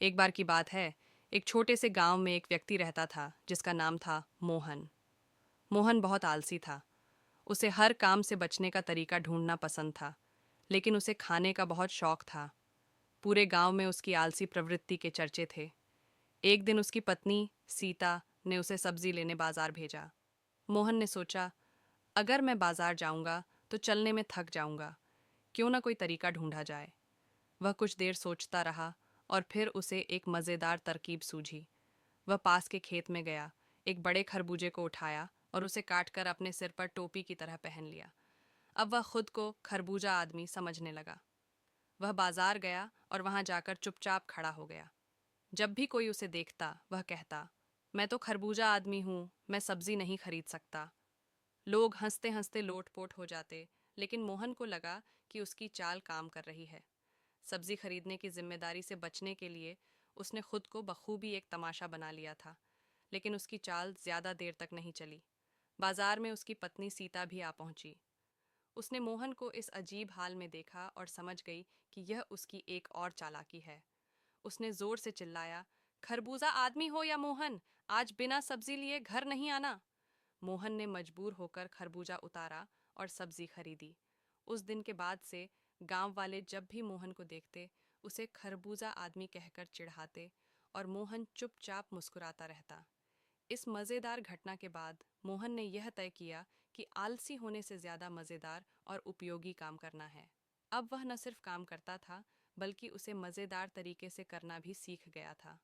एक बार की बात है, एक छोटे से गांव में एक व्यक्ति रहता था जिसका नाम था मोहन। मोहन बहुत आलसी था। उसे हर काम से बचने का तरीका ढूंढना पसंद था, लेकिन उसे खाने का बहुत शौक था। पूरे गांव में उसकी आलसी प्रवृत्ति के चर्चे थे। एक दिन उसकी पत्नी सीता ने उसे सब्जी लेने बाजार भेजा। मोहन ने सोचा, अगर मैं बाजार जाऊंगा तो चलने में थक जाऊंगा, क्यों ना कोई तरीका ढूंढा जाए। वह कुछ देर सोचता रहा और फिर उसे एक मज़ेदार तरकीब सूझी। वह पास के खेत में गया, एक बड़े खरबूजे को उठाया और उसे काटकर अपने सिर पर टोपी की तरह पहन लिया। अब वह खुद को खरबूजा आदमी समझने लगा। वह बाजार गया और वहां जाकर चुपचाप खड़ा हो गया। जब भी कोई उसे देखता वह कहता, मैं तो खरबूजा आदमी हूँ, मैं सब्जी नहीं खरीद सकता। लोग हंसते हंसते लोटपोट हो जाते, लेकिन मोहन को लगा कि उसकी चाल काम कर रही है। सब्जी खरीदने की जिम्मेदारी से बचने के लिए उसने खुद को बखूबी एक तमाशा बना लिया था। लेकिन उसकी चाल ज्यादा देर तक नहीं चली। बाजार में उसकी पत्नी सीता भी आ पहुंची। उसने मोहन को इस अजीब हाल में देखा और समझ गई कि यह उसकी एक और चालाकी है। उसने जोर से चिल्लाया, खरबूजा आदमी हो या मोहन, आज बिना सब्जी लिए घर नहीं आना। मोहन ने मजबूर होकर खरबूजा उतारा और सब्जी खरीदी। उस दिन के बाद से गांव वाले जब भी मोहन को देखते उसे खरबूजा आदमी कहकर चिढ़ाते और मोहन चुपचाप मुस्कुराता रहता। इस मज़ेदार घटना के बाद मोहन ने यह तय किया कि आलसी होने से ज़्यादा मज़ेदार और उपयोगी काम करना है। अब वह न सिर्फ काम करता था, बल्कि उसे मज़ेदार तरीके से करना भी सीख गया था।